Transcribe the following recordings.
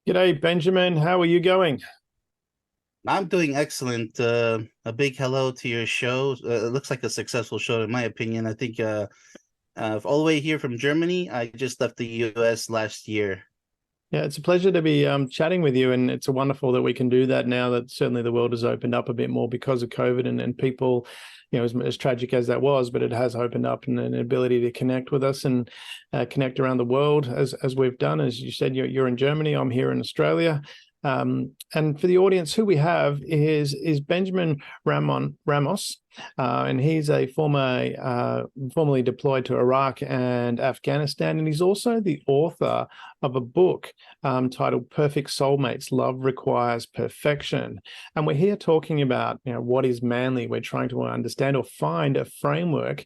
G'day, Benjamin. How are you going? I'm doing excellent. A big hello to your show. It looks like a successful show, in my opinion. I think all the way here from Germany. I just left the US last year. Yeah, it's a pleasure to be chatting with you, and it's wonderful that we can do that now that certainly the world has opened up a bit more because of COVID and people, as tragic as that was, but it has opened up an ability to connect with us and connect around the world as we've done. As you said, you're in Germany, I'm here in Australia. And for the audience, who we have is Benjamin Ramos, and he's a formerly deployed to Iraq and Afghanistan, and he's also the author of a book titled "Perfect Soulmates: Love Requires Perfection." And we're here talking about what is manly. We're trying to understand or find a framework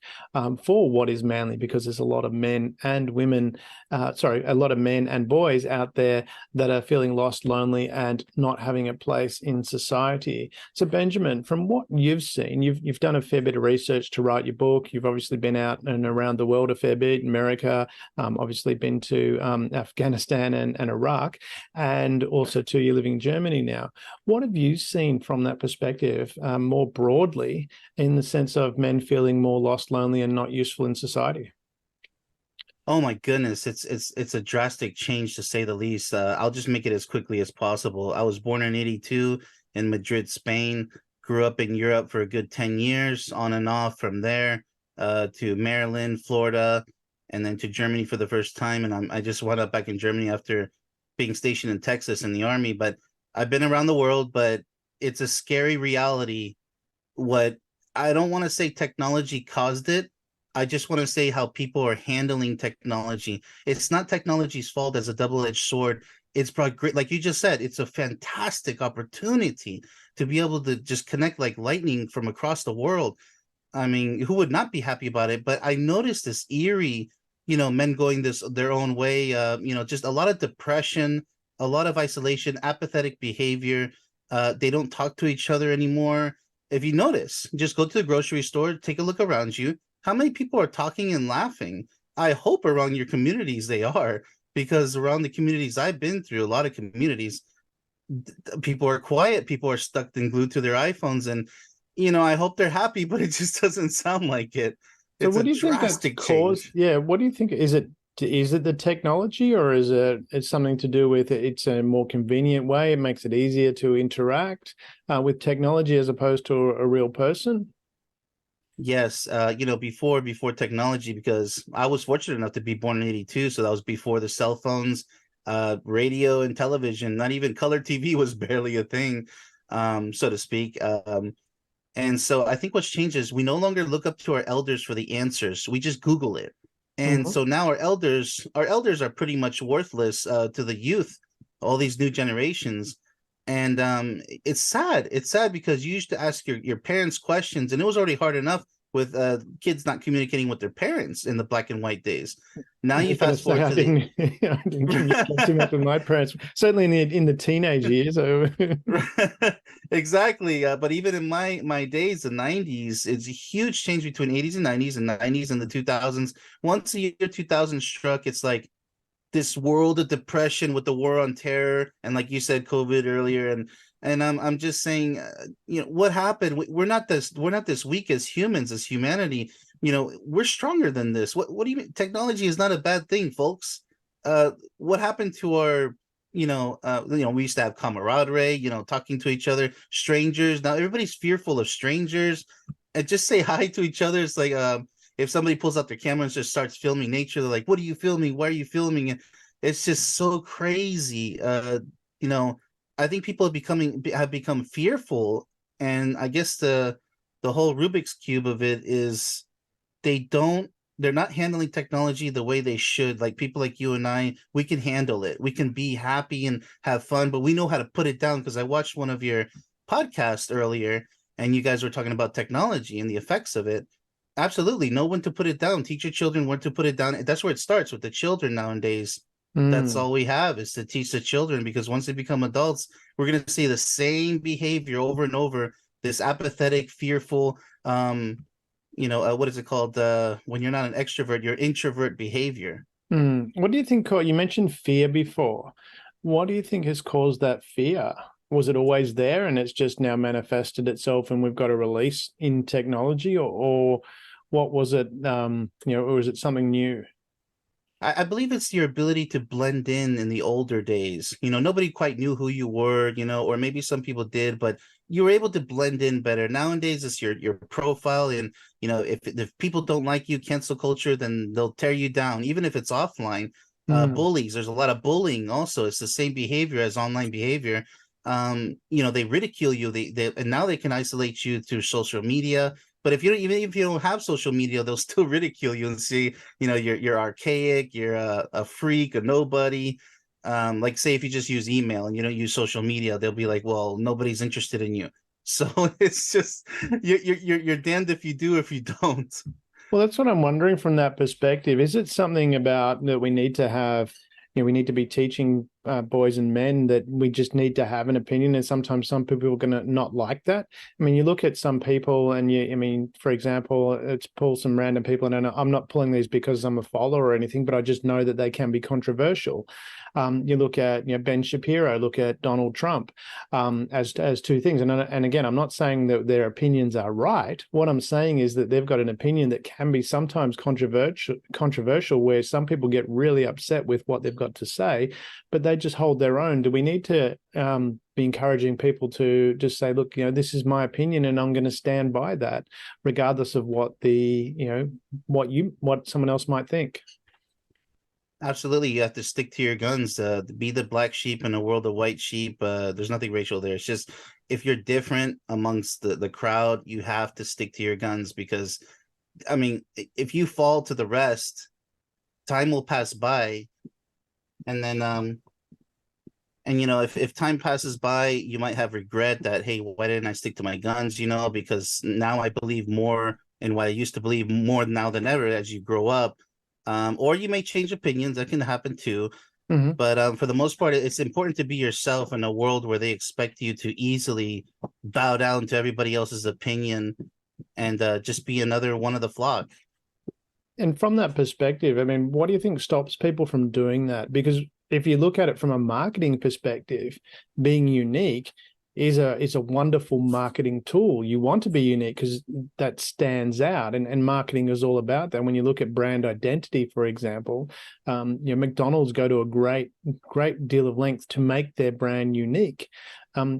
for what is manly, because there's a lot of men and women, a lot of men and boys out there that are feeling lost, lonely, and not having a place in society. So, Benjamin, from what you've seen, you've done a fair bit of research to write your book. You've obviously been out and around the world a fair bit, America, obviously been to Afghanistan and Iraq, and also too, you're living in Germany now. What have you seen from that perspective, more broadly, in the sense of men feeling more lost, lonely, and not useful in society? Oh my goodness, it's a drastic change to say the least. I'll just make it as quickly as possible. I was born in '82 in Madrid, Spain. Grew up in Europe for a good 10 years, on and off from there, to Maryland, Florida, and then to Germany for the first time. And I just wound up back in Germany after being stationed in Texas in the Army. But I've been around the world, but it's a scary reality. What I don't want to say technology caused it. I just want to say how people are handling technology. It's not technology's fault as a double-edged sword. It's brought great, like you just said, it's a fantastic opportunity to be able to just connect like lightning from across the world. I mean, who would not be happy about it? But I noticed this eerie, men going this their own way, just a lot of depression, a lot of isolation, apathetic behavior. They don't talk to each other anymore. If you notice, just go to the grocery store, take a look around you. How many people are talking and laughing? I hope around your communities they are, because around the communities I've been through, a lot of communities, people are quiet, people are stuck and glued to their iPhones, and I hope they're happy, but it just doesn't sound like it. So, It's a what do you think that's drastic caused? change. Yeah, what do you think? Is it the technology, or is it's something to do with it's a more convenient way? It makes it easier to interact with technology as opposed to a real person. Yes, before technology, because I was fortunate enough to be born in '82, so that was before the cell phones, radio and television. Not even color TV was barely a thing, so to speak. And so I think what's changed is we no longer look up to our elders for the answers. We just Google it. And Mhm. so now our elders are pretty much worthless to the youth, all these new generations. And it's sad. It's sad because you used to ask your parents questions, and it was already hard enough with kids not communicating with their parents in the black and white days. I Now you was going to fast say forward I to the didn't I didn't communicate too much with my parents, certainly in the teenage years. So, exactly. But even in my days, the '90s, it's a huge change between '80s and '90s and the 2000s. Once the year 2000 struck, it's like this world of depression with the war on terror, and like you said, COVID earlier, and I'm just saying, what happened? We're not this weak as humans, as humanity. We're stronger than this. What do you mean? Technology is not a bad thing, folks. What happened to our we used to have camaraderie, talking to each other, strangers. Now everybody's fearful of strangers, and just say hi to each other. It's like if somebody pulls out their camera and just starts filming nature, they're like, "What are you filming? Why are you filming?" And it's just so crazy. You know, I think people have become fearful, and I guess the whole Rubik's cube of it is they don't they're not handling technology the way they should. Like people like you and I, we can handle it. We can be happy and have fun, but we know how to put it down, because I watched one of your podcasts earlier and you guys were talking about technology and the effects of it. Absolutely, know when to put it down. Teach your children when to put it down. That's where it starts with the children nowadays. That's mm. all we have is to teach the children, because once they become adults, we're going to see the same behavior over and over. This apathetic, fearful, what is it called? When you're not an extrovert, you're introvert behavior. What do you think? You mentioned fear before. What do you think has caused that fear? Was it always there and it's just now manifested itself and we've got a release in technology, or what was it, or was it something new? I believe it's your ability to blend in the older days. Nobody quite knew who you were, or maybe some people did, but you were able to blend in better. Nowadays, it's your profile, and if people don't like you, cancel culture, then they'll tear you down, even if it's offline. Mm, Bullies, there's a lot of bullying. Also, it's the same behavior as online behavior. They ridicule you. And now they can isolate you through social media. But even if you don't have social media, they'll still ridicule you and say, you're archaic, you're a freak, a nobody. Like say if you just use email and you don't use social media, they'll be like, well, nobody's interested in you. So it's just you're damned if you do, if you don't. well, that's what I'm wondering from that perspective. Is it something about that we need to have, we need to be teaching boys and men that we just need to have an opinion, and sometimes some people are going to not like that. I mean, you look at some people, and for example, it's pull some random people, and I'm not pulling these because I'm a follower or anything, but I just know that they can be controversial. You look at Ben Shapiro, look at Donald Trump, as two things, and again, I'm not saying that their opinions are right. What I'm saying is that they've got an opinion that can be sometimes controversial, where some people get really upset with what they've got to say, but they just hold their own. Do we need to be encouraging people to just say, look, this is my opinion and I'm going to stand by that, regardless of what what someone else might think? Absolutely, you have to stick to your guns. Be the black sheep in a world of white sheep. There's nothing racial there. It's just if you're different amongst the crowd, you have to stick to your guns because, I mean, if you fall to the rest, time will pass by, and then if time passes by, you might have regret that, hey, why didn't I stick to my guns? Because now I believe more in what I used to believe more now than ever as you grow up. Or you may change opinions. That can happen too. Mm-hmm. But for the most part, it's important to be yourself in a world where they expect you to easily bow down to everybody else's opinion and just be another one of the flock. And from that perspective, I mean, what do you think stops people from doing that? Because if you look at it from a marketing perspective, being unique is a wonderful marketing tool. You want to be unique because that stands out, and marketing is all about that. When you look at brand identity, for example, McDonald's go to a great deal of length to make their brand unique.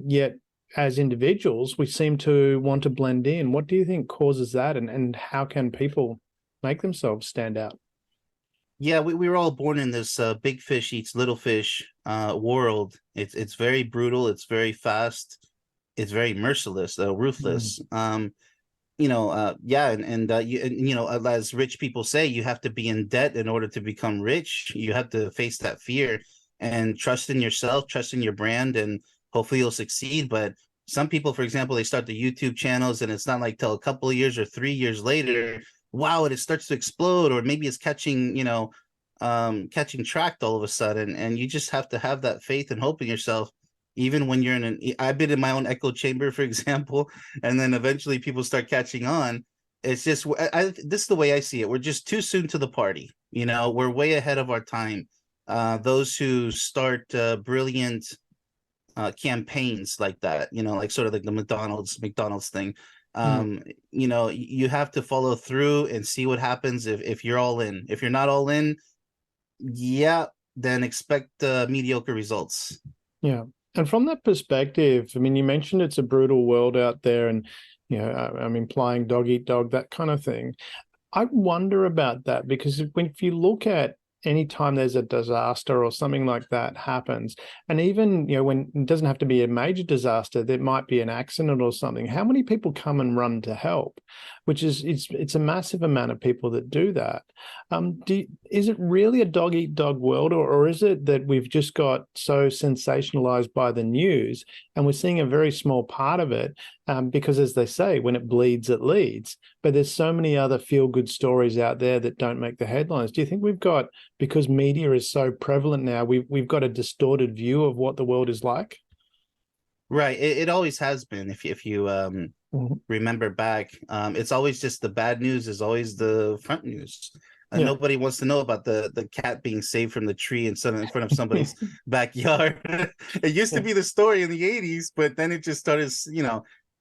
Yet as individuals, we seem to want to blend in. What do you think causes that, and how can people make themselves stand out? Yeah, we were all born in this big fish eats little fish world. It's very brutal. It's very fast. It's very merciless, Mm. ruthless. Yeah, as rich people say, you have to be in debt in order to become rich. You have to face that fear and trust in yourself, trust in your brand, and hopefully you'll succeed. But some people, for example, they start the YouTube channels, and it's not like till a couple of years or 3 years later, wow, it starts to explode, or maybe it's catching track all of a sudden. And you just have to have that faith and hope in yourself even when you're I've been in my own echo chamber, for example, and then eventually people start catching on. It's just, this is the way I see it. We're just too soon to the party. We're way ahead of our time. Those who start brilliant campaigns like that, like sort of like the McDonald's thing. Mm. You have to follow through and see what happens if you're all in. If you're not all in, yeah, then expect mediocre results. Yeah. And from that perspective, I mean, you mentioned it's a brutal world out there, and I'm implying dog eat dog, that kind of thing. I wonder about that because if you look at any time there's a disaster or something like that happens, and even when it doesn't have to be a major disaster, there might be an accident or something. How many people come and run to help? Which is it's a massive amount of people that do that. Is it really a dog eat dog world, or is it that we've just got so sensationalized by the news and we're seeing a very small part of it? Because as they say, when it bleeds, it leads. But there's so many other feel-good stories out there that don't make the headlines. Do you think we've got, because media is so prevalent now, we've got a distorted view of what the world is like? Right. It always has been. If you Mhm. remember back, it's always just the bad news is always the front news. and Yeah. nobody wants to know about the cat being saved from the tree in front of somebody's backyard. It used to Yeah. be the story in the 80s, but then it just started,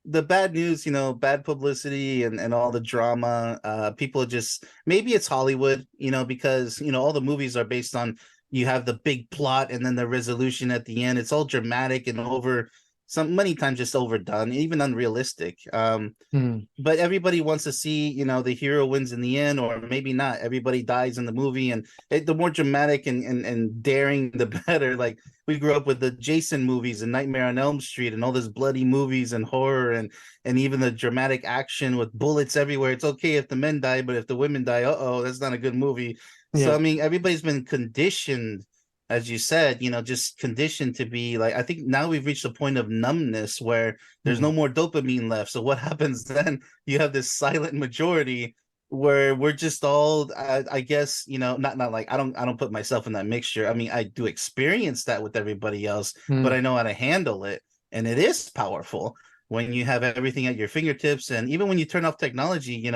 the bad news, bad publicity and all the drama. People just, maybe it's Hollywood, because all the movies are based on, you have the big plot and then the resolution at the end. It's all dramatic and over, many times just overdone, even unrealistic. Mm. But everybody wants to see, the hero wins in the end, or maybe not. Everybody dies in the movie, and the more dramatic and daring, the better. Like, we grew up with the Jason movies and Nightmare on Elm Street and all this bloody movies and horror, and even the dramatic action with bullets everywhere. It's okay if the men die, but if the women die, that's not a good movie. So Yeah. I mean, everybody's been conditioned, as you said, just conditioned to be like, I think now we've reached a point of numbness where there's no Mm. more dopamine left. So what happens then? You have this silent majority where we're just all, I guess, not like, I don't put myself in that mixture. I mean, I do experience that with everybody else, but Mm. I know how to handle it. And it is powerful when you have everything at your fingertips. And even when you turn off technology,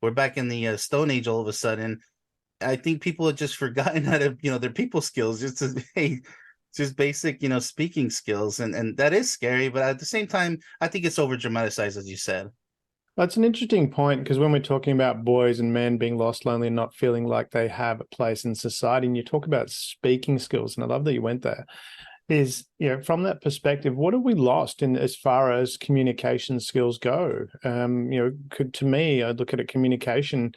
we're back in the Stone Age all of a sudden. I think people have just forgotten how to, their people skills, just basic, speaking skills, and that is scary. But at the same time, I think it's over dramatized, as you said. That's an interesting point, because when we're talking about boys and men being lost, lonely, and not feeling like they have a place in society, and you talk about speaking skills, and I love that you went there, is, from that perspective, what have we lost in as far as communication skills go? To me, I look at it, communication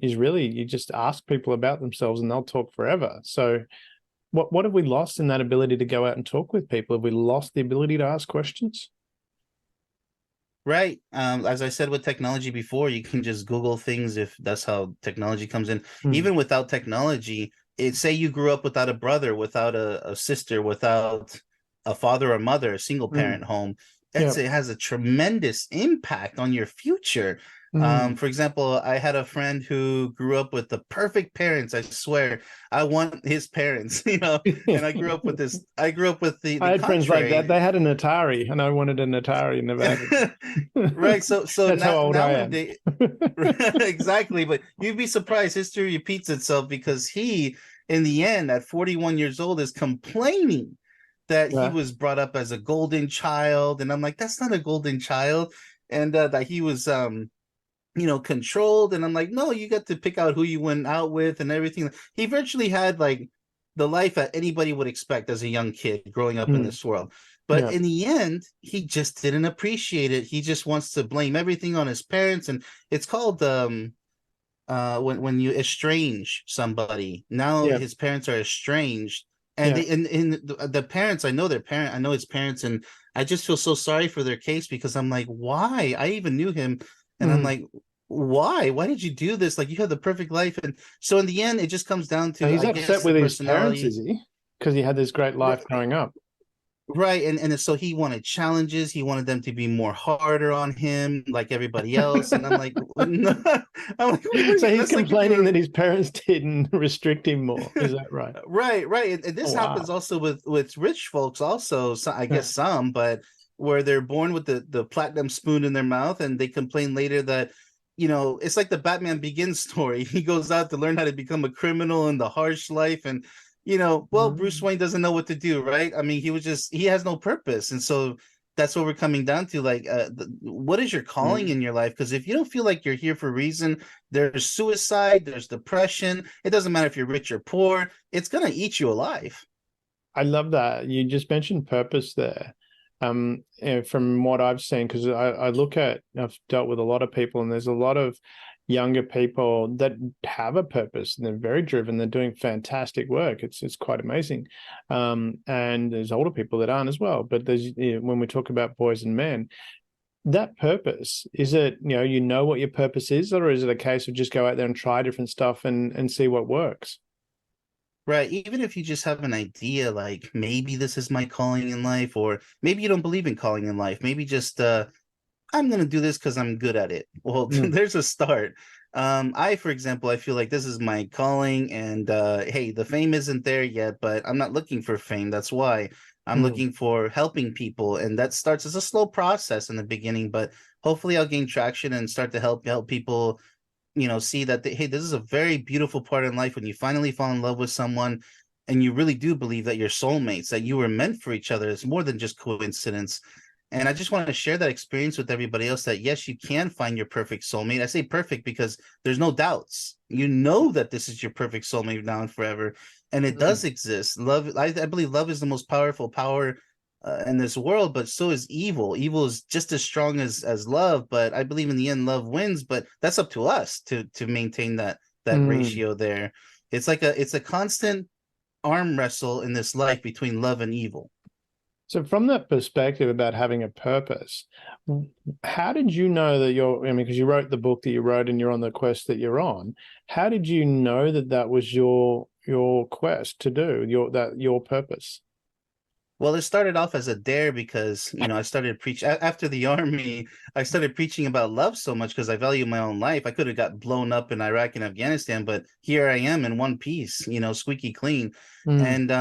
is really, you just ask people about themselves and they'll talk forever. So what have we lost in that ability to go out and talk with people? Have we lost the ability to ask questions? Right. As I said with technology before, you can just Google things if that's how technology comes in. Mm. Even without technology, say you grew up without a brother, without a sister, without a father or mother, a single Mm. parent home, Yeah. it has a tremendous impact on your future. Mm. For example, I had a friend who grew up with the perfect parents. I swear, I want his parents, and I grew up with I the had friends like that. contrary. They had an Atari, and I wanted an Atari in the Right. back. So That's how old I am. nowadays, exactly. But you'd be surprised. History repeats itself, because he, in the end, at 41 years old, is complaining that he Yeah. was brought up as a golden child, and I'm like, that's not a golden child, and that he was controlled, and I'm like, no, you got to pick out who you went out with and everything. He virtually had like the life that anybody would expect as a young kid growing up in Mm. this world. But Yeah. in the end, he just didn't appreciate it. He just wants to blame everything on his parents. And it's called when you estrange somebody. Now Yeah. his parents are estranged. And Yeah. they in the parents, I know his parents, and I just feel so sorry for their case, because I'm like, why? I even knew him, and I'm Mm. like, why did you do this? Like, you had the perfect life. And so in the end, it just comes down So to, he's I upset guess, the with his parents, personality. is he? Because he had this great life growing up. Right. And so he wanted challenges. He wanted them to be more harder on him, like everybody else. And I'm like, no. I'm like, what do So you, he's that's like if you complaining were that his parents didn't restrict him more. Is that right? right. And Oh, this happens wow. also with rich folks also. So I Yeah. guess some, but where they're born with the platinum spoon in their mouth, and they complain later that, it's like the Batman Begins story. He goes out to learn how to become a criminal in the harsh life, and well, Bruce Mm. Wayne doesn't know what to do, right? I mean, he has no purpose. And so that's what we're coming down to. Like, what is your calling Mm. in your life? Because if you don't feel like you're here for a reason, there's suicide, there's depression. It doesn't matter if you're rich or poor, it's going to eat you alive. I love that. You just mentioned purpose there. From what I've seen, because I look at, I've dealt with a lot of people, and there's a lot of younger people that have a purpose and they're very driven. They're doing fantastic work. It's quite amazing. And there's older people that aren't as well. But there's, when we talk about boys and men, that purpose, is it, what your purpose is, or is it a case of just go out there and try different stuff and see what works? Right. Even if you just have an idea, like maybe this is my calling in life, or maybe you don't believe in calling in life. Maybe just I'm gonna do this because I'm good at it. Well, Mm. there's a start. For example, I feel like this is my calling, and hey, the fame isn't there yet, but I'm not looking for fame. That's why I'm Mm. looking for helping people, and that starts as a slow process in the beginning, but hopefully I'll gain traction and start to help people see that hey, this is a very beautiful part in life when you finally fall in love with someone and you really do believe that you're soulmates, that you were meant for each other. It's more than just coincidence. And I just want to share that experience with everybody else, that yes, you can find your perfect soulmate. I say perfect because there's no doubts. You know that this is your perfect soulmate now and forever. And it does exist. Love, I believe love is the most powerful power in this world, but so is evil. Evil is just as strong as love, but I believe in the end love wins, but that's up to us to maintain that Mm. ratio there. It's a constant arm wrestle in this life between love and evil. So from that perspective about having a purpose, how did you know that I mean, because you wrote the book that you wrote and you're on the quest that you're on, how did you know that that was your quest to do, your purpose? Well, it started off as a dare because, I started preaching after the army. I started preaching about love so much because I value my own life. I could have got blown up in Iraq and Afghanistan, but here I am in one piece, squeaky clean. Mm. And,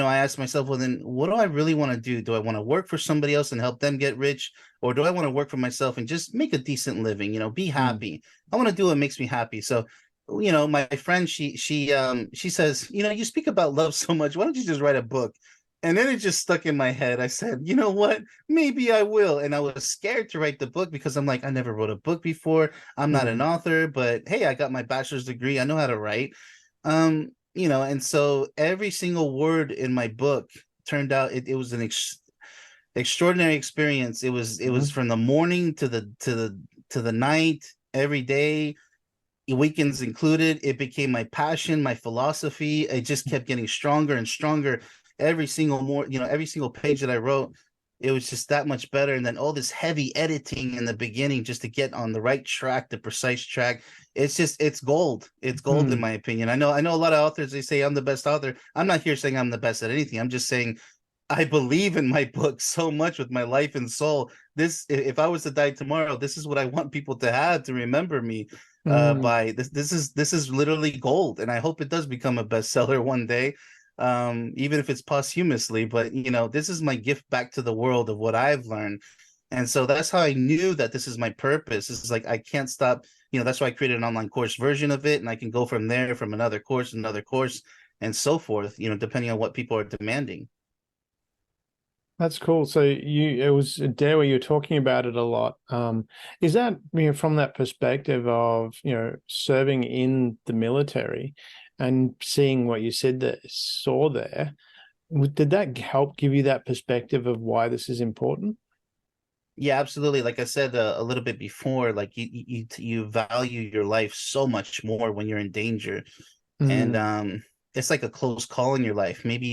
I asked myself, well, then what do I really want to do? Do I want to work for somebody else and help them get rich? Or do I want to work for myself and just make a decent living, be Mm. happy? I want to do what makes me happy. So, my friend, she says, you speak about love so much. Why don't you just write a book? And then it just stuck in my head. I said, you know what? Maybe I will. And I was scared to write the book because I'm like, I never wrote a book before. I'm not an Mm. author, but hey, I got my bachelor's degree. I know how to write. And so every single word in my book turned out it was an extraordinary experience. It was Mm. from the morning to the night, every day, weekends included. It became my passion, my philosophy. It just kept getting stronger and stronger every single page that I wrote. It was just that much better. And then all this heavy editing in the beginning just to get on the right track, the precise track. It's gold. It's gold in Mm. my opinion. I know a lot of authors, they say I'm the best author. I'm not here saying I'm the best at anything. I'm just saying I believe in my book so much with my life and soul. If I was to die tomorrow, this is what I want people to have to remember me Mm. by. This is literally gold, and I hope it does become a bestseller one day, even if it's posthumously. But this is my gift back to the world of what I've learned, and so that's how I knew that this is my purpose. It's like I can't stop. That's why I created an online course version of it, and I can go from there, from another course, and so forth. Depending on what people are demanding. That's cool. So it was a day where you're talking about it a lot. Is that, from that perspective of, serving in the military and seeing what you saw there, did that help give you that perspective of why this is important? Yeah, absolutely. Like I said a little bit before, like you value your life so much more when you're in danger, and Mm. it's like a close call in your life. Maybe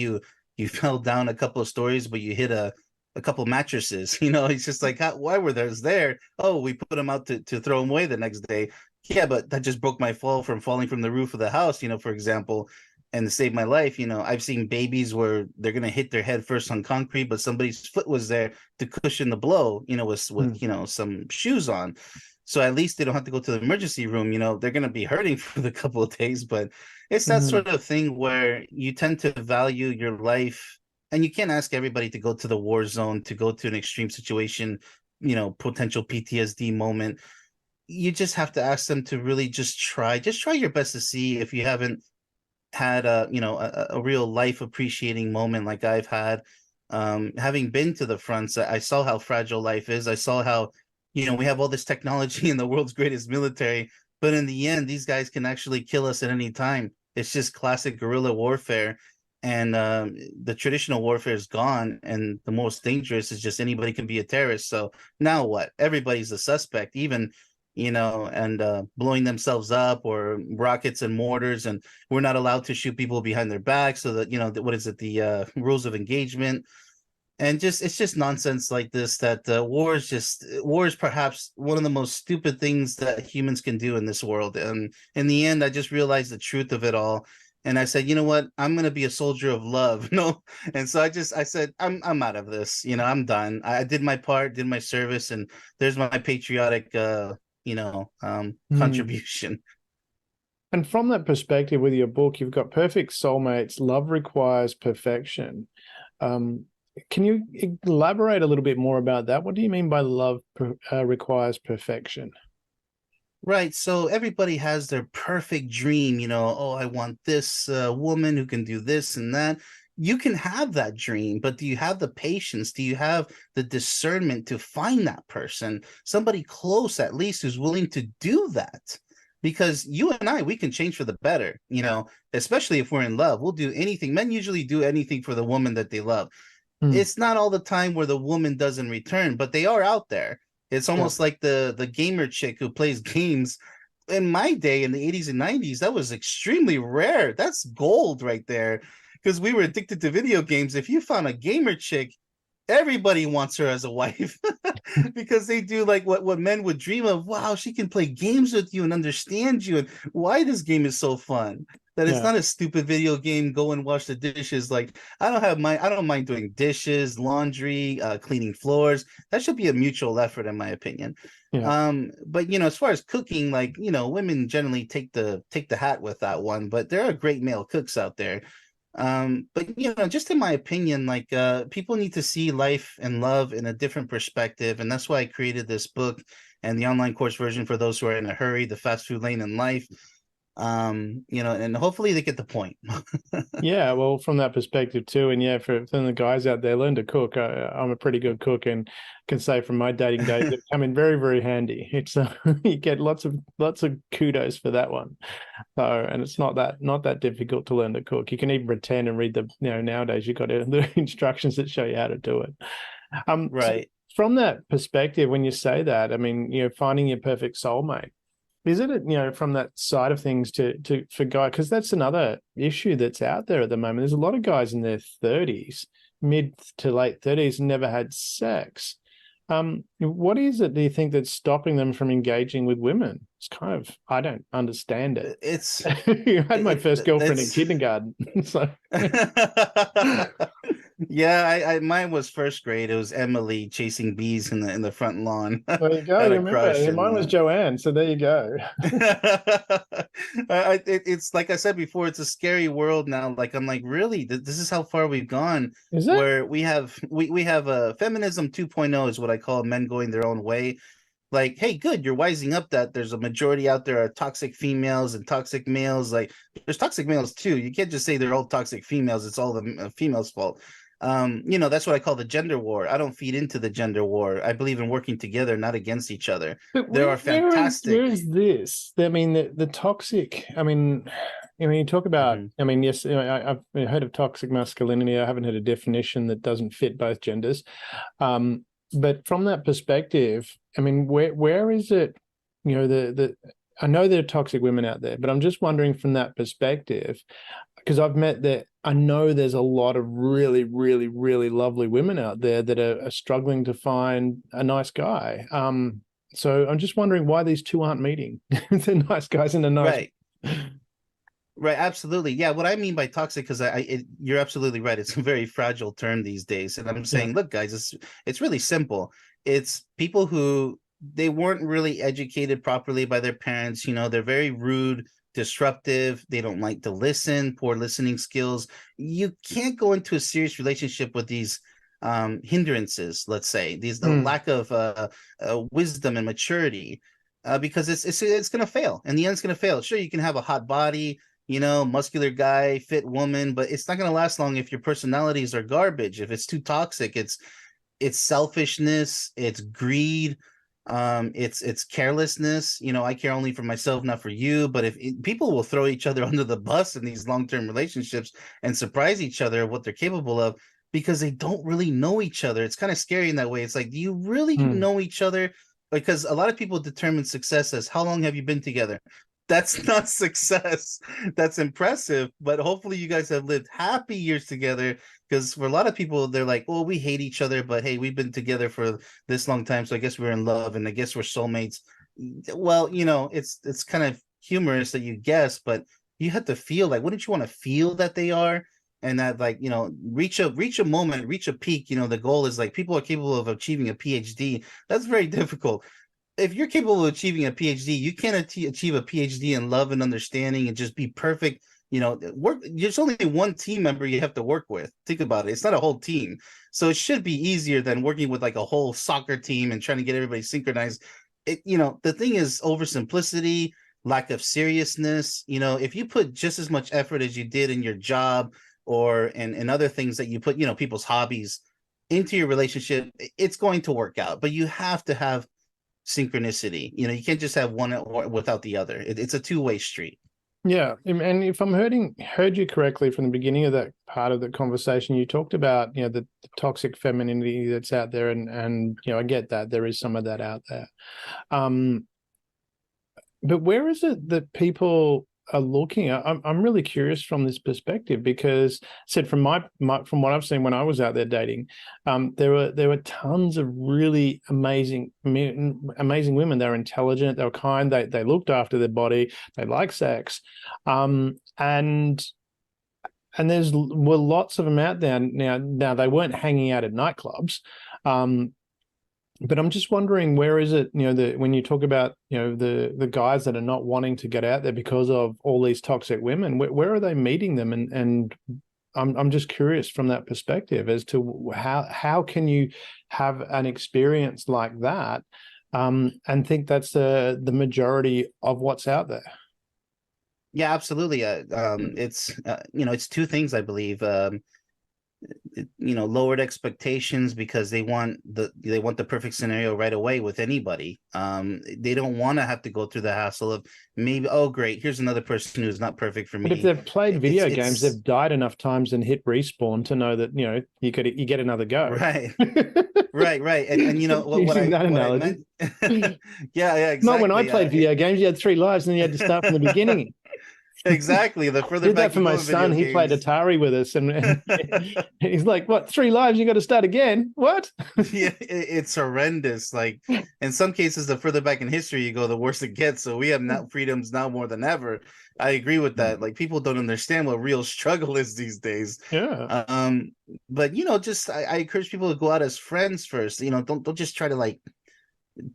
you fell down a couple of stories, but you hit a couple mattresses. It's just like, why were those there? Oh, we put them out to throw them away the next day. Yeah, but that just broke my fall from falling from the roof of the house, for example, and to save my life. I've seen babies where they're gonna hit their head first on concrete, but somebody's foot was there to cushion the blow, with Mm. some shoes on. So at least they don't have to go to the emergency room. They're gonna be hurting for the couple of days, but it's that Mm. sort of thing where you tend to value your life, and you can't ask everybody to go to the war zone, to go to an extreme situation, potential PTSD moment. You just have to ask them to really just try your best to see if you haven't had a real life appreciating moment like I've had. Having been to the fronts, I saw how fragile life is. I saw how we have all this technology in the world's greatest military, but in the end these guys can actually kill us at any time. It's just classic guerrilla warfare, and the traditional warfare is gone, and the most dangerous is just anybody can be a terrorist. So now what? Everybody's a suspect, even and blowing themselves up, or rockets and mortars, and we're not allowed to shoot people behind their back. So that what is it, the rules of engagement, and just it's just nonsense like this. That war is perhaps one of the most stupid things that humans can do in this world. And in the end, I just realized the truth of it all. And I said, you know what? I'm gonna be a soldier of love. No. And so I said, I'm out of this. I'm done. I did my part, did my service, and there's my patriotic Mm. contribution. And from that perspective, with your book, you've got perfect soulmates. Love requires perfection. Um, can you elaborate a little bit more about that? What do you mean by love requires perfection? Right. So everybody has their perfect dream, oh, I want this woman who can do this and that. You can have that dream, but do you have the patience? Do you have the discernment to find that person, somebody close at least who's willing to do that? Because you and I, we can change for the better, especially if we're in love. We'll do anything. Men usually do anything for the woman that they love. Mm. It's not all the time where the woman doesn't return, but they are out there. It's Yeah. almost like the gamer chick who plays games. In my day, in the 80s and 90s, that was extremely rare. That's gold right there, because we were addicted to video games. If you found a gamer chick, everybody wants her as a wife because they do like what men would dream of. Wow, she can play games with you and understand you, and why this game is so fun. That it's Yeah. not a stupid video game. Go and wash the dishes. Like, I don't mind doing dishes, laundry, cleaning floors. That should be a mutual effort, in my opinion. Yeah. But as far as cooking, like, women generally take the hat with that one, but there are great male cooks out there. But just in my opinion, like, people need to see life and love in a different perspective, and that's why I created this book and the online course version for those who are in a hurry, the fast food lane in life. And hopefully they get the point. Yeah, well, from that perspective too, and yeah, for the guys out there, learn to cook. I'm a pretty good cook, and can say from my dating days, it come in very, very handy. It's you get lots of kudos for that one. So, and it's not that difficult to learn to cook. You can even pretend and read nowadays you got the instructions that show you how to do it. So Right. from that perspective, when you say that, I mean, finding your perfect soulmate. Is it, from that side of things for guys, because that's another issue that's out there at the moment. There's a lot of guys in their 30s, mid to late 30s, and never had sex. What is it, do you think, that's stopping them from engaging with women? It's kind of, I don't understand it. It's You had my first girlfriend in it's kindergarten. So yeah, I mine was first grade. It was Emily chasing bees in the front lawn. there you go. Had You a remember, crush, mine and was Joanne. So there you go. it's like I said before, it's a scary world now. Like, I'm like, really, this is how far we've gone, Is it? where we have a feminism 2.0 is what I call men going their own way. Like, hey, good, you're wising up that there's a majority out there are toxic females and toxic males. Like, there's toxic males too. You can't just say they're all toxic females. It's all the females' fault. That's what I call the gender war. I don't feed into the gender war. I believe in working together, not against each other. But There are where fantastic. is this? I mean, the toxic. You talk about. Mhm. I mean, yes, I've heard of toxic masculinity. I haven't heard a definition that doesn't fit both genders. But from that perspective, I mean, where is it? The I know there are toxic women out there, but I'm just wondering from that perspective, because I've met that. I know there's a lot of really, really, really lovely women out there that are struggling to find a nice guy. So I'm just wondering why these two aren't meeting. They're nice guys and a nice. Right. Right, absolutely. Yeah, what I mean by toxic, because you're absolutely right. It's a very fragile term these days, and I'm Yeah. saying, look, guys, it's really simple. It's people who they weren't really educated properly by their parents. They're very rude, disruptive. They don't like to listen. Poor listening skills. You can't go into a serious relationship with these hindrances. Let's say the Mm. lack of wisdom and maturity. Because it's going to fail. In the end, it's going to fail. Sure, you can have a hot body, muscular guy, fit woman, but it's not going to last long if your personalities are garbage. If it's too toxic, it's selfishness, it's greed, it's carelessness. I care only for myself, not for you. But people will throw each other under the bus in these long-term relationships and surprise each other of what they're capable of because they don't really know each other. It's kind of scary in that way. It's like, do you really Mm. know each other? Because a lot of people determine success as how long have you been together? That's not success. That's impressive, but hopefully you guys have lived happy years together. Because for a lot of people, they're like, "Oh, we hate each other, but hey, we've been together for this long time, so I guess we're in love, and I guess we're soulmates." Well, it's kind of humorous that you guess, but you have to feel like, wouldn't you want to feel that they are, and that, like, reach a moment, reach a peak. The goal is like people are capable of achieving a PhD. That's very difficult. If you're capable of achieving a PhD, you can't achieve a PhD in love and understanding and just be perfect. Work. There's only one team member you have to work with. Think about it. It's not a whole team, so it should be easier than working with like a whole soccer team and trying to get everybody synchronized. the thing is oversimplicity, lack of seriousness. If you put just as much effort as you did in your job or in other things that you put, people's hobbies into your relationship, it's going to work out. But you have to have synchronicity. You can't just have one without the other. It's a two-way street. Yeah, and if I'm heard you correctly from the beginning of that part of the conversation, you talked about the toxic femininity that's out there, and I get that there is some of that out there. But where is it that people are looking at? I'm really curious from this perspective, because said from from what I've seen when I was out there dating, there were tons of really amazing women. They were intelligent, they were kind, they looked after their body, they liked sex, and were lots of them out there. Now they weren't hanging out at nightclubs. But I'm just wondering, where is it, when you talk about, the guys that are not wanting to get out there because of all these toxic women, where are they meeting them? And I'm just curious from that perspective as to how can you have an experience like that, and think that's the majority of what's out there? Yeah, absolutely. It's two things, I believe. Lowered expectations because they want the perfect scenario right away with anybody. They don't want to have to go through the hassle of maybe, oh great, here's another person who's not perfect for me. But if they've played video games, they've died enough times and hit respawn to know that you get another go. Right. Right. And what I meant. Yeah, exactly. Not when I played video games, you had 3 lives and then you had to start from the beginning. Exactly. The further did back that for my son. He played Atari with us, and he's like, "What? 3 lives? You got to start again? What?" Yeah, it's horrendous. Like in some cases, the further back in history you go, the worse it gets. So we have now freedoms now more than ever. I agree with that. Like people don't understand what real struggle is these days. Yeah. But just I encourage people to go out as friends first. Don't just try to like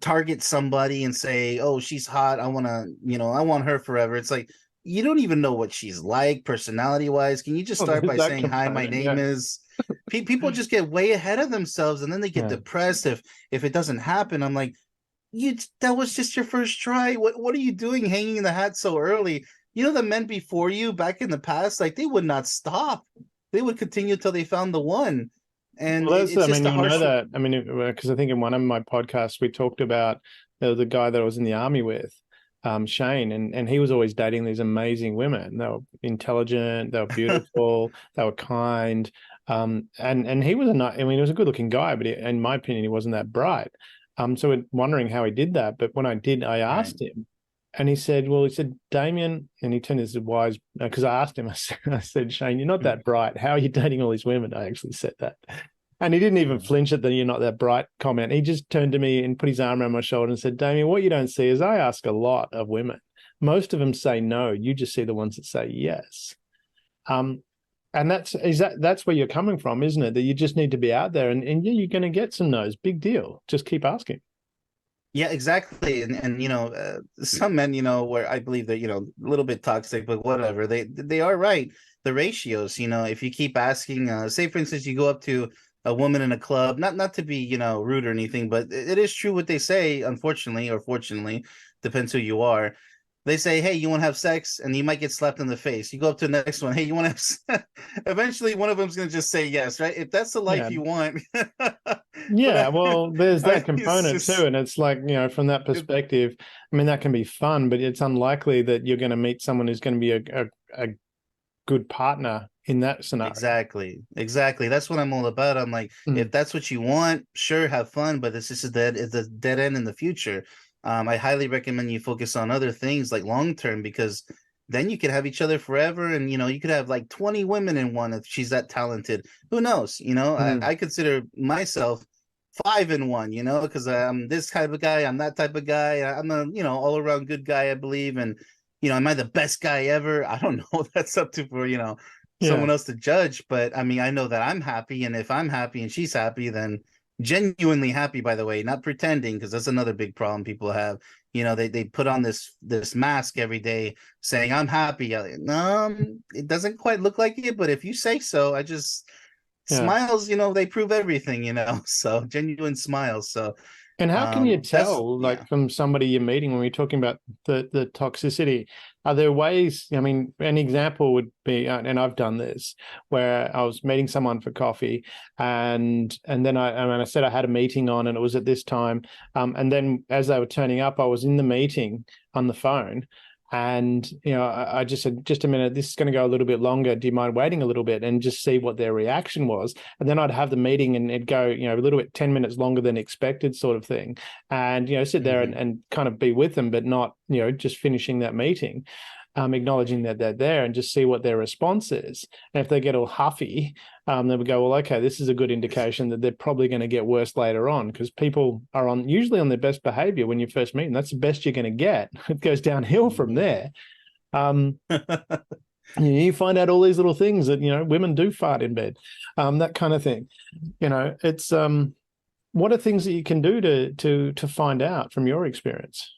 target somebody and say, "Oh, she's hot. I want her forever." It's like, you don't even know what she's like personality wise. Can you just start by saying, "Hi, my name is." People just get way ahead of themselves, and then they get depressed if it doesn't happen. I'm like, that was just your first try. What are you doing hanging in the hat so early? The men before you back in the past, like they would not stop. They would continue till they found the one. And it's just that. I mean, because I think in one of my podcasts we talked about the guy that I was in the army with, Shane, and he was always dating these amazing women. They were intelligent, they were beautiful, they were kind, and he was he was a good looking guy, but in my opinion, he wasn't that bright. So we're wondering how he did that. But when I asked him, and he said, "Damian," and he turned his wise, because I asked him, I said, "Shane, you're not that bright. How are you dating all these women?" I actually said that. And he didn't even flinch at the "you're not that bright" comment. He just turned to me and put his arm around my shoulder and said, "Damian, what you don't see is I ask a lot of women. Most of them say no. You just see the ones that say yes." And that's where you're coming from, isn't it? That you just need to be out there, and yeah, you're going to get some no's. Big deal. Just keep asking. Yeah, exactly. And some men, where I believe that, a little bit toxic, but whatever, they are right. The ratios, if you keep asking, say for instance, you go up to a woman in a club, not to be, rude or anything, but it is true what they say, unfortunately or fortunately, depends who you are. They say, "Hey, you want to have sex?" And you might get slapped in the face. You go up to the next one, "Hey, you want to have Eventually one of them's going to just say yes, right? If that's the life you want. Yeah, well, there's that component too. And it's like, from that perspective, I mean, that can be fun, but it's unlikely that you're going to meet someone who's going to be a good partner in that scenario. Exactly. That's what I'm all about. I'm like, if that's what you want, sure, have fun, but this is a dead end in the future. I highly recommend you focus on other things like long term, because then you could have each other forever, and you could have like 20 women in one if she's that talented. Who knows? I consider myself 5 in 1, because I'm this type of guy, I'm that type of guy, I'm a all around good guy, I believe. And am I the best guy ever? I don't know. That's up to for someone else to judge. But I mean, I know that I'm happy, and if I'm happy and she's happy, then genuinely happy, by the way, not pretending, because that's another big problem people have. They put on this mask every day saying, "I'm happy." It doesn't quite look like it, but if you say so, I just smiles, they prove everything, so genuine smiles. So And how can you That's tell, like yeah. from somebody you're meeting when we're talking about the toxicity? Are there ways? I mean, an example would be, and I've done this, where I was meeting someone for coffee, and then I said I had a meeting on, and it was at this time, and then as they were turning up, I was in the meeting on the phone. And I just said, just a minute, this is going to go a little bit longer. Do you mind waiting a little bit and just see what their reaction was? And then I'd have the meeting and it'd go, a little bit 10 minutes longer than expected, sort of thing. And, sit there Hmm. and kind of be with them, but not, just finishing that meeting, acknowledging that they're there and just see what their response is. And if they get all huffy, then we go, well, okay, this is a good indication that they're probably going to get worse later on, because people are usually on their best behavior when you first meet them. That's the best you're going to get. It goes downhill from there. Um, you find out all these little things that, women do fart in bed, that kind of thing. It's what are things that you can do to find out from your experience?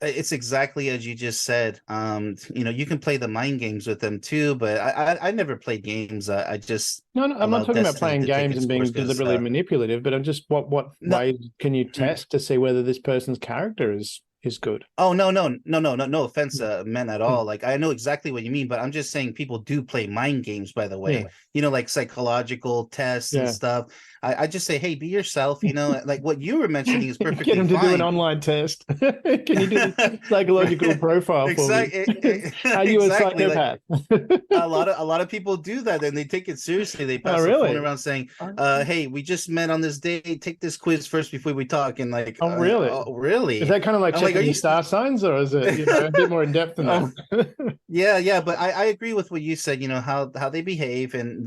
It's exactly as you just said. You can play the mind games with them too, but I never played games. I just No, no, I'm not allowed talking about destiny playing to take games its and course being because deliberately manipulative, but I'm just what no. ways can you mm, test to see whether this person's character is good? Oh no offense meant at Mm. all. Like I know exactly what you mean, but I'm just saying people do play mind games, by the way. Yeah, Like psychological tests and yeah. stuff. I just say, hey, be yourself, like what you were mentioning is Get perfectly him to do an fine. online test. Can you do this psychological profile for me? Exactly, Are you a exactly. Like psychopath? a lot of people do that and they take it seriously. They Oh, pass the phone really? around saying, hey, we just met on this date. Take this quiz first before we talk. And like, Oh, really? oh, Is really? that kind of like I'm like, are checking your you star signs, or is it, a bit more in depth than oh, that? yeah, but I agree with what you said, how they behave and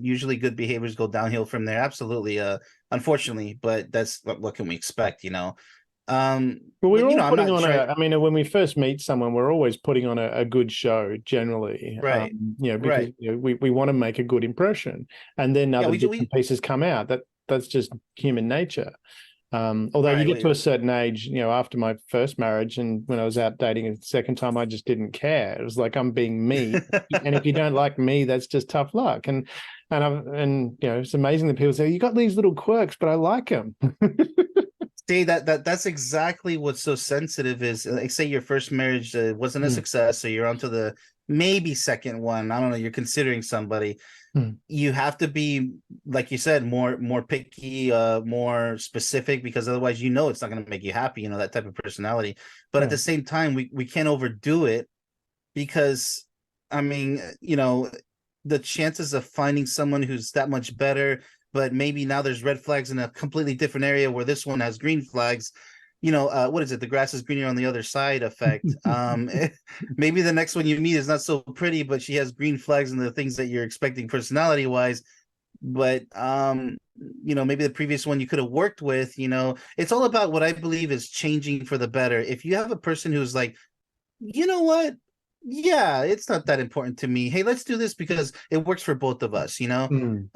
usually good behaviors go downhill from there. Absolutely. Unfortunately, but that's what can we expect. Well, we're But all I'm putting not on trying. I mean, when we first meet someone, we're always putting on a good show generally, Right. because Right. we want to make a good impression, and then Yeah, other we bits and we pieces come out. That's just human nature. Although you right. get to a certain age, after my first marriage and when I was out dating a second time, I just didn't care. It was like, I'm being me. And if you don't like me, that's just tough luck. And it's amazing that people say, you got these little quirks, but I like them. See that's exactly what's so sensitive is like say your first marriage wasn't a Mm, success, so you're on to the maybe second one. I don't know. You're considering somebody. mm, You have to be, like you said, more picky, more specific, because otherwise it's not going to make you happy. That type of personality. But at yeah. the same time, we can't overdo it because, I mean, the chances of finding someone who's that much better, but maybe now there's red flags in a completely different area where this one has green flags. What is it? The grass is greener on the other side effect. Maybe the next one you meet is not so pretty, but she has green flags and the things that you're expecting personality wise. But maybe the previous one you could have worked with. It's all about what I believe is changing for the better. If you have a person who's like, you know what? Yeah, it's not that important to me. Hey, let's do this because it works for both of us. Mm,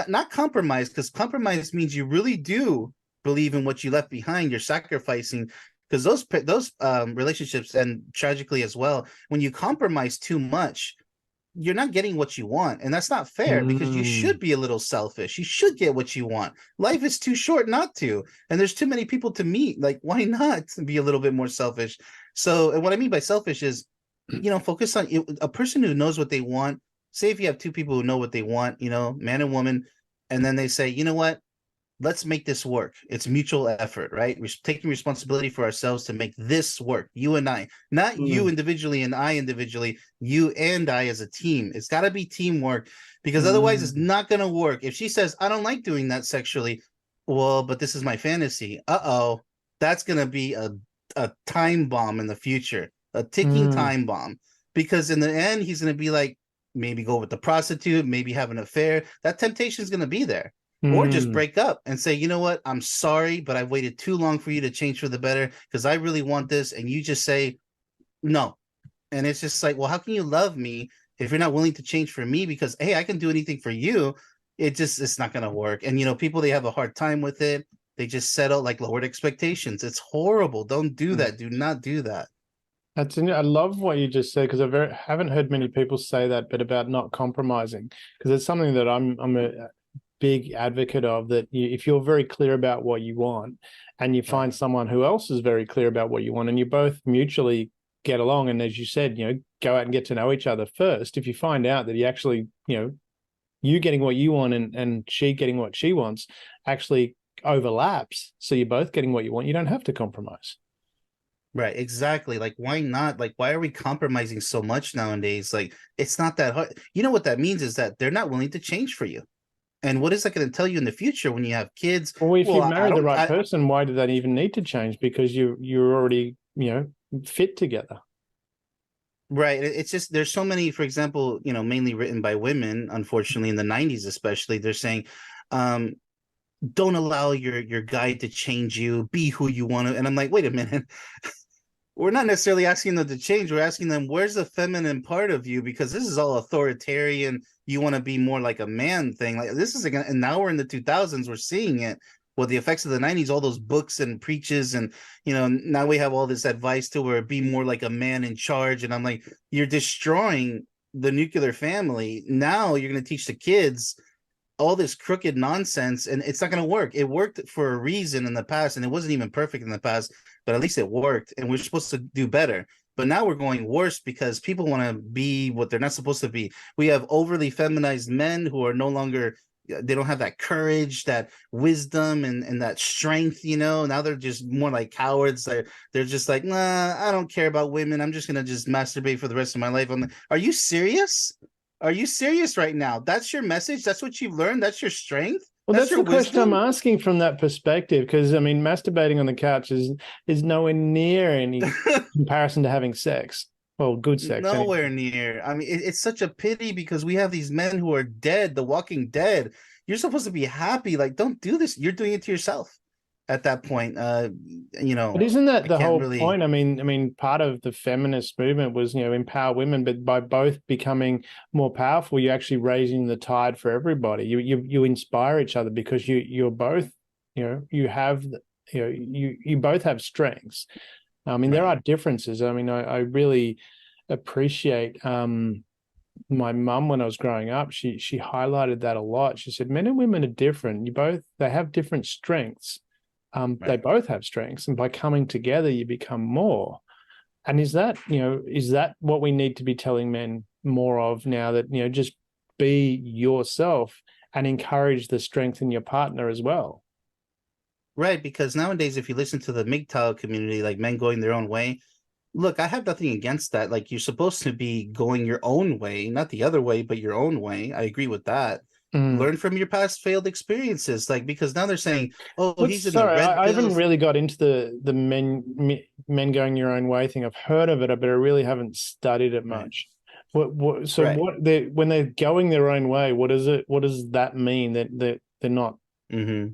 Not compromise, because compromise means you really do believe in what you left behind. You're sacrificing, because those relationships end tragically as well. When you compromise too much, you're not getting what you want, and that's not fair, because you mm, should be a little selfish. You should get what you want. Life is too short not to, and there's too many people to meet. Like, why not be a little bit more selfish? So, and what I mean by selfish is, focus on a person who knows what they want. Say if you have two people who know what they want, man and woman, and then they say, you know what, let's make this work. It's mutual effort, right? We're taking responsibility for ourselves to make this work. You and I, not you mm, individually and I individually, you and I as a team. It's got to be teamwork, because otherwise it's mm, not going to work. If she says, I don't like doing that sexually, well, but this is my fantasy. Uh-oh, that's going to be a time bomb in the future, a ticking mm, time bomb, because in the end, he's going to be like, maybe go with the prostitute, maybe have an affair. That temptation is going to be there, or just mm, break up and say, you know what, I'm sorry, but I've waited too long for you to change for the better because I really want this. And you just say no. And it's just like, well, how can you love me if you're not willing to change for me? Because, hey, I can do anything for you. It's not going to work. And, people, they have a hard time with it. They just settle like lowered expectations. It's horrible. Don't do mm. that. Do not do that. I love what you just said, because haven't heard many people say that, but about not compromising, because it's something that I'm big advocate of that. If you're very clear about what you want, and you find someone who else is very clear about what you want, and you both mutually get along, and as you said, go out and get to know each other first. If you find out that you actually, you getting what you want and she getting what she wants actually overlaps, so you're both getting what you want, you don't have to compromise. Right, exactly. Like, why not? Like, why are we compromising so much nowadays? Like, it's not that hard. You know what that means is that they're not willing to change for you. And what is that going to tell you in the future when you have kids? Well, if Well, you've I married the don't. right person, why do they even need to change? Because you're already, fit together. Right. It's just there's so many, for example, mainly written by women, unfortunately, in the 90s, especially, they're saying, um, don't allow your guy to change you, be who you want to. And I'm like, wait a minute. We're not necessarily asking them to change. We're asking them, where's the feminine part of you? Because this is all authoritarian. You want to be more like a man thing. Like this is again, and now we're in the 2000s. We're seeing it. Well, the effects of the 90s, all those books and preaches, and now we have all this advice to where be more like a man in charge. And I'm like, you're destroying the nuclear family. Now you're going to teach the kids all this crooked nonsense, and it's not going to work. It worked for a reason in the past, and it wasn't even perfect in the past, but at least it worked, and we're supposed to do better. But now we're going worse because people want to be what they're not supposed to be. We have overly feminized men who are no longer, they don't have that courage, that wisdom, and that strength. Now they're just more like cowards. They're just like, nah, I don't care about women. I'm just gonna just masturbate for the rest of my life. I'm like, are you serious? Are you serious right now? That's your message? That's what you've learned? That's your strength? Well, that's your the question I'm wisdom? asking from that perspective, because I mean, masturbating on the couch is nowhere near any comparison to having sex. Well, good sex, anyway. Nowhere near. I mean, it's such a pity because we have these men who are dead, the walking dead. You're supposed to be happy. Like, don't do this. You're doing it to yourself at that point. But isn't that I the can't whole really. point? I mean, part of the feminist movement was, empower women, but by both becoming more powerful, you're actually raising the tide for everybody. You inspire each other because you're both, you have, you both have strengths. I mean, there Right. are differences. I mean, I really appreciate my mum when I was growing up. She highlighted that a lot. She said, men and women are different. They have different strengths. They Right. both have strengths, and by coming together, you become more. And is that what we need to be telling men more of now? That just be yourself and encourage the strength in your partner as well. Right. Because nowadays, if you listen to the MGTOW community, like men going their own way, look, I have nothing against that. Like, you're supposed to be going your own way, not the other way, but your own way. I agree with that. Mm. Learn from your past failed experiences. Like, because now they're saying, oh, What's he's in the sorry, red I haven't pills. really got into the men going your own way thing. I've heard of it, but I really haven't studied it Right. much. What so Right. what they when they're going their own way, what is it? What does that mean that they're not? Mm-hmm.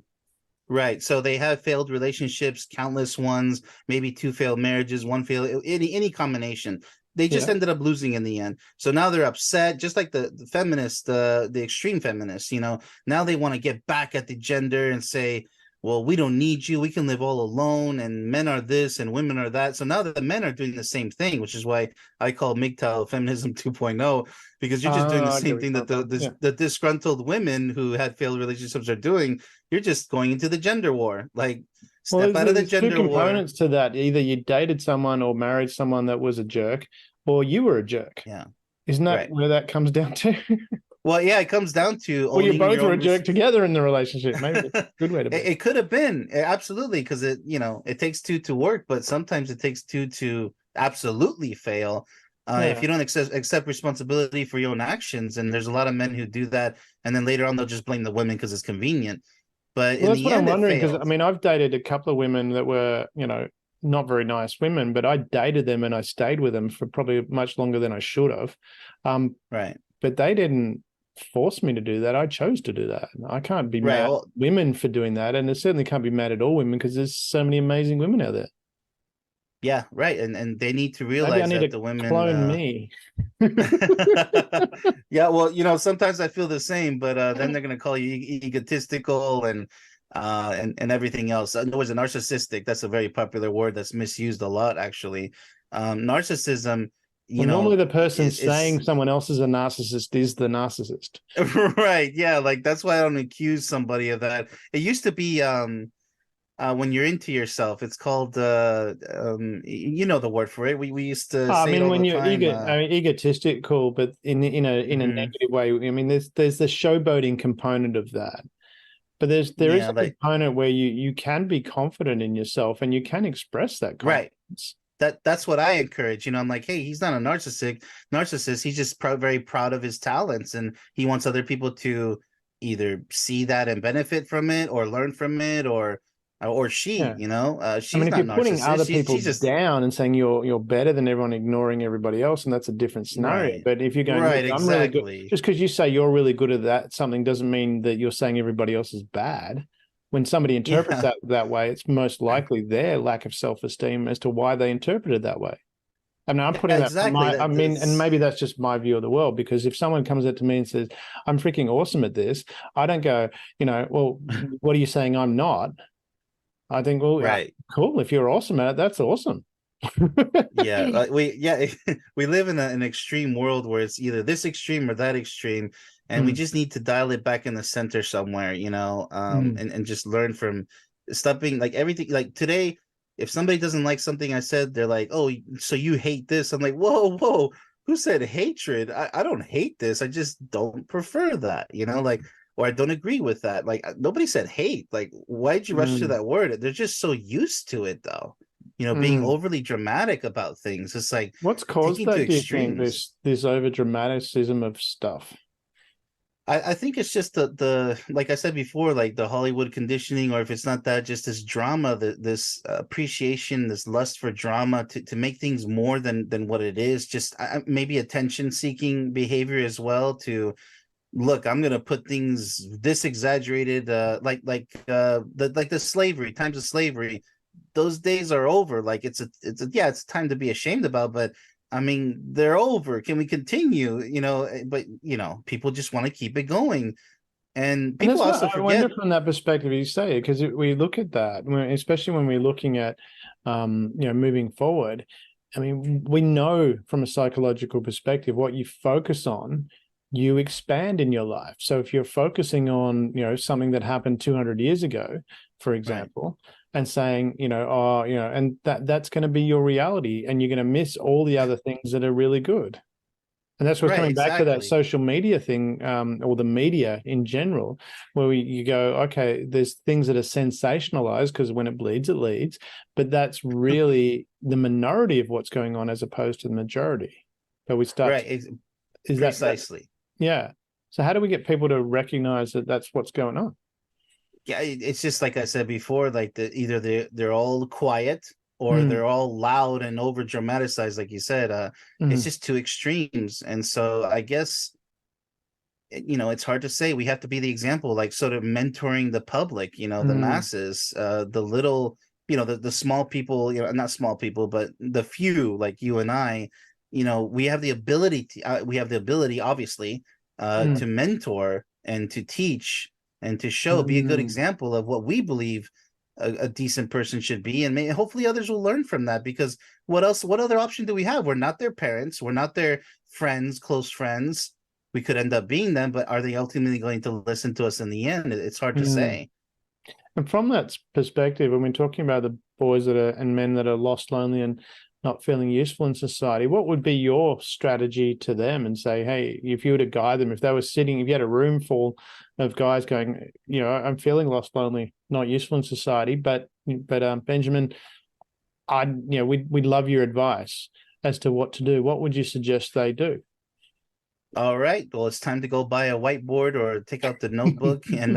Right. So they have failed relationships, countless ones, maybe two failed marriages, one failed, any combination. They just Yeah. ended up losing in the end. So now they're upset, just like the feminists, the extreme feminists, now they want to get back at the gender and say, well, we don't need you. We can live all alone. And men are this and women are that. So now the men are doing the same thing, which is why I call MGTOW feminism 2.0, because you're just doing the I get same where you're thing that coming from. Yeah. the disgruntled women who had failed relationships are doing. You're just going into the gender war. Like, Well, step out of the there's two gender war. components to that. Either you dated someone or married someone that was a jerk, or you were a jerk. Yeah, Isn't that right. where that comes down to? Well, yeah, it comes down to Or you owning both your were a own jerk together in the relationship. Maybe that's a good way to be. it could have been absolutely, because it takes two to work, but sometimes it takes two to absolutely fail. If Yeah. you don't accept responsibility for your own actions, and there's a lot of men who do that, and then later on they'll just blame the women because it's convenient. But Well, in that's the what I'm end, it wondering, because I failed. mean, I've dated a couple of women that were, not very nice women, but I dated them and I stayed with them for probably much longer than I should have. Right. But they didn't force me to do that. I chose to do that. I can't be Right. mad at Well, women for doing that, and I certainly can't be mad at all women because there's so many amazing women out there. yeah, right. And they need to Maybe I realize need that to the women clone me. yeah, well, sometimes I feel the same, but then they're gonna call you egotistical and everything else. In other words, a narcissistic, that's a very popular word that's misused a lot, actually. Narcissism, Well, normally the person it's saying someone else is a narcissist is the narcissist. right. Yeah, like that's why I don't accuse somebody of that. It used to be when you're into yourself, it's called you know the word for it. We used to I say it mean, all when the you're time. I mean, egotistical, but in a Mhm. negative way. I mean, there's the showboating component of that, but there is Yeah, a like component where you can be confident in yourself and you can express that right. confidence. That's what I encourage. I'm like, hey, he's not a narcissist. He's just very proud of his talents, and he wants other people to either see that and benefit from it, or learn from it, or Yeah. I mean, she's if not you're putting narcissist. other She's people she's just down and saying you're better than everyone, ignoring everybody else, and that's a different scenario. right, But if you're going, look, right, I'm really good, exactly. just because you say you're really good at that, something doesn't mean that you're saying everybody else is bad. When somebody interprets Yeah, that way, it's most likely their lack of self-esteem as to why they interpret it that way. I mean, I'm yeah, putting that from exactly. I mean, and maybe that's just my view of the world, because if someone comes up to me and says, I'm freaking awesome at this, I don't go, well, what are you saying I'm not? I think, well, yeah, Right. cool. If you're awesome at it, that's awesome. Yeah, we live in an extreme world where it's either this extreme or that extreme, and we Mm, just need to dial it back in the center somewhere, mm, and just learn from stop being like everything. Like today, if somebody doesn't like something I said, they're like, "Oh, so you hate this?" I'm like, "Whoa, whoa, who said hatred? I don't hate this. I just don't prefer that, like." Or I don't agree with that. Like nobody said hate. Like, why'd you rush to mm, that word? They're just so used to it, though, being mm. overly dramatic about things. It's like What's caused taking to that, do you think, extremes. this over dramaticism of stuff? I think it's just the like I said before, like the Hollywood conditioning, or if it's not that, just this drama, this appreciation, this lust for drama to make things more than what it is. Just maybe attention seeking behavior as well. To look, I'm gonna put things this exaggerated, the slavery times of slavery. Those days are over. Like yeah, it's time to be ashamed about, but I mean they're over. Can we continue? But people just want to keep it going, and And people that's also what I forget. wonder from that perspective you say, because we look at that, especially when we're looking at, moving forward. I mean, we know from a psychological perspective, what you focus on, you expand in your life. So if you're focusing on, something that happened 200 years ago, for Right, example, and saying, and that's going to be your reality, and you're going to miss all the other things that are really good. And that's what's right, coming back to that exactly. social media thing, or the media in general, where you go, okay, there's things that are sensationalized because when it bleeds, it leads, but that's really the minority of what's going on as opposed to the majority. But we start Right, to, is that precisely. yeah. So how do we get people to recognize that that's what's going on? Yeah, it's just like I said before, like either they're all quiet, or Mm, they're all loud and over dramatized, like you said. It's mm, just two extremes, and so I guess it's hard to say. We have to be the example, like sort of mentoring the public, the mm, masses, the little, the small people, not small people, but the few like you and I. We have the ability obviously, mm, to mentor and to teach and to be a good mm, example of what we believe a decent person should be, and hopefully others will learn from that. Because what other option do we have? We're not their parents, we're not their friends, close friends. We could end up being them, but are they ultimately going to listen to us in the end? It's hard to mm. say. And from that perspective, when we're talking about the boys that are and men that are lost, lonely, and not feeling useful in society, what would be your strategy to them and say, hey, if you were to guide them, if they were sitting, if you had a room full of guys going, I'm feeling lost, lonely, not useful in society, but Benjamin, we'd love your advice as to what to do. What would you suggest they do? All right. Well, it's time to go buy a whiteboard or take out the notebook, and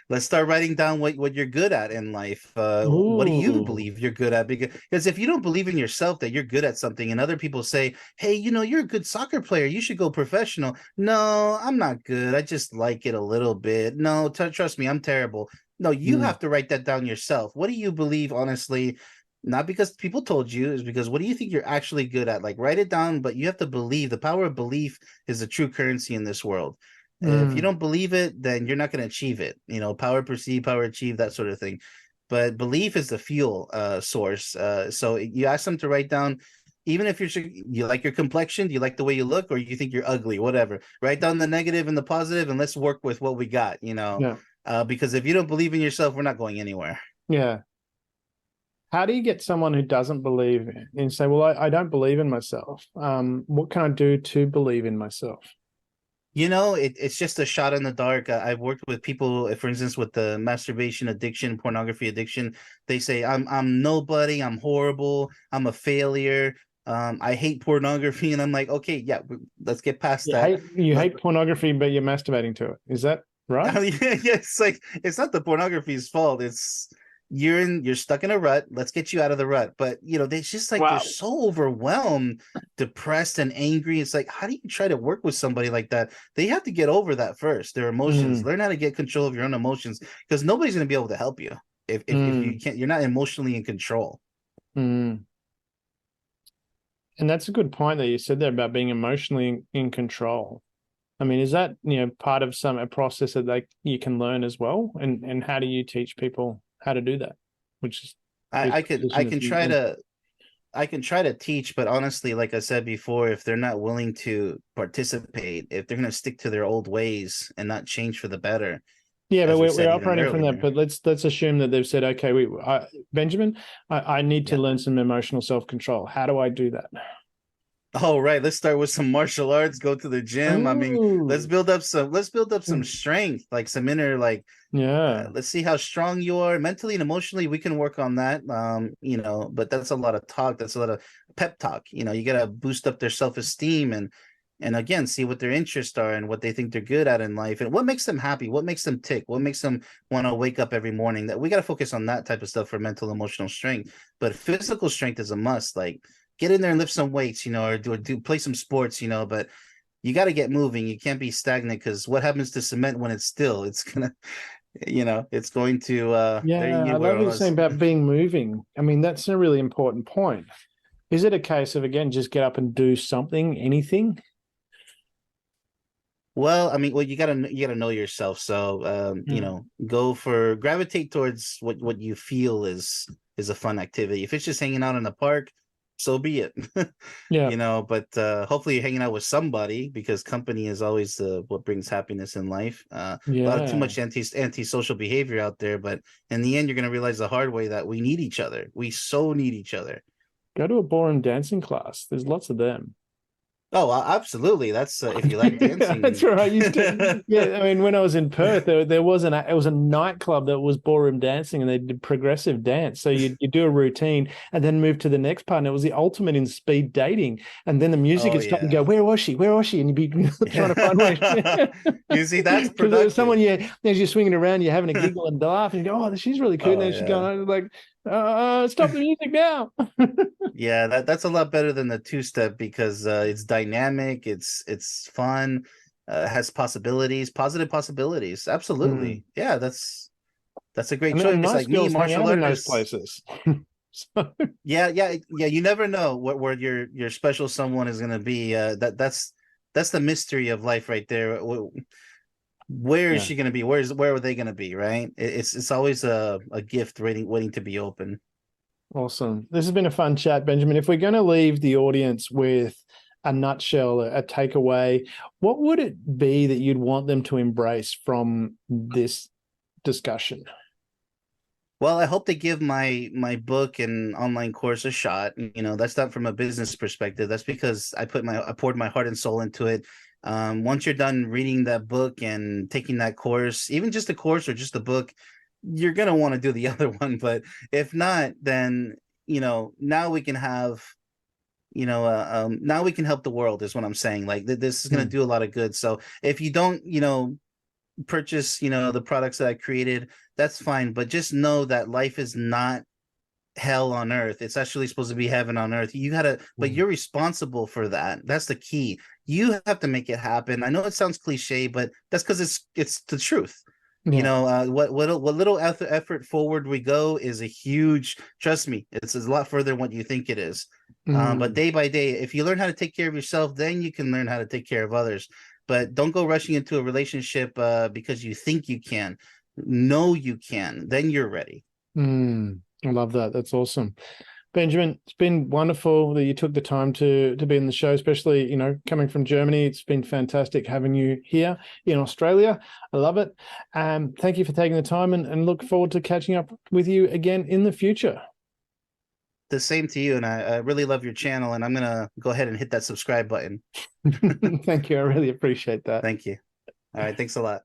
let's start writing down what you're good at in life. What do you Ooh. believe you're good at? Because if you don't believe in yourself that you're good at something, and other people say, "Hey, you're a good soccer player. You should go professional." No, I'm not good. I just like it a little bit. No, trust me, I'm terrible. No, you Mm, have to write that down yourself. What do you believe, honestly? Not because people told you, is because what do you think you're actually good at? Like, write it down, but you have to believe. The power of belief is the true currency in this world. If you mm, don't believe it, then you're not going to achieve it. Power perceive, power achieve, that sort of thing. But belief is the fuel source. So you ask them to write down even if you like your complexion, do you like the way you look, or you think you're ugly, whatever. Write down the negative and the positive, and let's work with what we got, Yeah. because if you don't believe in yourself, we're not going anywhere. Yeah. How do you get someone who doesn't believe and say, well, I don't believe in myself? What can I do to believe in myself? It's just a shot in the dark. I've worked with people, for instance, with the masturbation addiction, pornography addiction. They say, I'm nobody, I'm horrible, I'm a failure. I hate pornography. And I'm like, okay, yeah, let's get past that. You hate pornography, but you're masturbating to it. Is that right? I mean, yeah, it's like, it's not the pornography's fault. It's you're stuck in a rut. Let's get you out of the rut. But they just like they're Wow. so overwhelmed, depressed, and angry. It's like, how do you try to work with somebody like that? They have to get over that first. Their emotions. Mm, Learn how to get control of your own emotions, because nobody's going to be able to help you if you mm, can't. You're not emotionally in control. mm. And that's a good point that you said there about being emotionally in control. I mean, is that, part of a process that you can learn as well? And how do you teach people how to do that? Which is I, whose I can I position is can you try in? to I can try to teach, but honestly, like I said before, if they're not willing to participate, if they're going to stick to their old ways and not change for the better, Yeah, but as we we're said even operating from that. earlier. But let's assume that they've said, okay, Benjamin, I need to Yeah. learn some emotional self-control. How do I do that? Oh, right. Let's start with some martial arts, go to the gym. I mean, let's Oh, build up some strength, like some inner, like, yeah, let's see how strong you are mentally and emotionally. We can work on that. But that's a lot of talk. That's a lot of pep talk. You got to boost up their self-esteem, and again, see what their interests are and what they think they're good at in life and what makes them happy, what makes them tick, what makes them want to wake up every morning. That we got to focus on that type of stuff for mental, emotional strength. But physical strength is a must. Like, get in there and lift some weights, or do play some sports, but you got to get moving. You can't be stagnant, because what happens to cement when it's still? It's gonna, it's going to there yeah. I you love what were. you're saying about being moving. I mean, that's a really important point. Is it a case of, again, just get up and do something, anything? Well, I mean, well, you gotta know yourself. So, Mm. gravitate towards what you feel is a fun activity. If it's just hanging out in the park, so be it. Yeah, But hopefully you're hanging out with somebody, because company is always what brings happiness in life. A lot of too yeah. much antisocial behavior out there, but in the end, you're gonna realize the hard way that we need each other. We so need each other. Go to a ballroom dancing class. There's lots of them. Oh, absolutely. That's if you like That's dancing. where I used to. Yeah, I mean, when I was in Perth, there was it was a nightclub that was ballroom dancing, and they did progressive dance. So you do a routine and then move to the next part, and it was the ultimate in speed dating. And then the music Oh would start to yeah. go, "Where was she? Where was she?" And you'd be trying to find where You see, that's because there was someone productive. as you're swinging around, you're having a giggle and laugh, and you go, "Oh, she's really cute." And Oh then she's yeah. going like, "Stop the music now." Yeah, that's a lot better than the two-step, because it's dynamic, it's fun, has possibilities, positive possibilities. Mm. Absolutely. Yeah, that's a great And choice. nice Like me, girls hang martial out in those artists. places. So, Yeah, yeah, yeah. You never know where your special someone is gonna be. That's the mystery of life right there. Where is yeah. she going to be? Where are they going to be? Right? It's always a gift waiting to be open. Awesome. This has been a fun chat, Benjamin. If we're going to leave the audience with a nutshell, a takeaway, what would it be that you'd want them to embrace from this discussion? Well, I hope they give my book and online course a shot. That's not from a business perspective. That's because I poured my heart and soul into it. Once you're done reading that book and taking that course, even just a course or just a book, you're gonna want to do the other one. But if not, then now we can have now we can help the world, is what I'm saying. Like, this is going to Hmm. do a lot of good. So if you don't purchase the products that I created, that's fine, but just know that life is not hell on earth. It's actually supposed to be heaven on earth. You gotta, but Hmm. you're responsible for that. That's the key. You have to make it happen. I know it sounds cliche, but that's because it's the truth. Yeah. What little effort forward we go is a huge, trust me, it's a lot further than what you think it is. But Mm. day by day, if you learn how to take care of yourself, then you can learn how to take care of others. But don't go rushing into a relationship because you think you can. Know you can, then you're ready. Mm. I love that. That's awesome. Benjamin, it's been wonderful that you took the time to be in the show, especially, coming from Germany. It's been fantastic having you here in Australia. I love it. Thank you for taking the time, and look forward to catching up with you again in the future. The same to you, and I really love your channel, and I'm going to go ahead and hit that subscribe button. Thank you. I really appreciate that. Thank you. All right. Thanks a lot.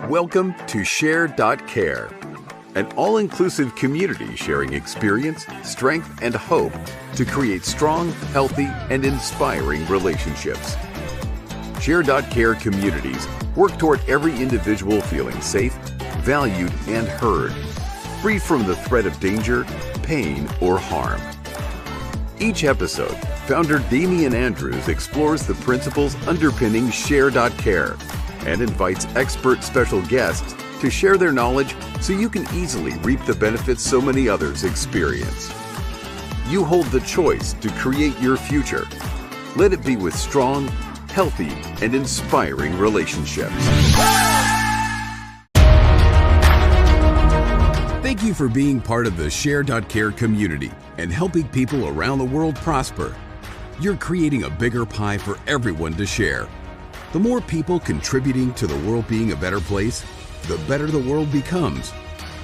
Welcome to SHAIR.care, an all-inclusive community sharing experience, strength, and hope to create strong, healthy, and inspiring relationships. SHAIR.care communities work toward every individual feeling safe, valued, and heard, free from the threat of danger, pain, or harm. Each episode, founder Damian Andrews explores the principles underpinning SHAIR.care and invites expert special guests to share their knowledge so you can easily reap the benefits so many others experience. You hold the choice to create your future. Let it be with strong, healthy, and inspiring relationships. Thank you for being part of the SHAIR.care community and helping people around the world prosper. You're creating a bigger pie for everyone to share. The more people contributing to the world being a better place, the better the world becomes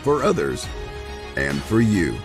for others and for you.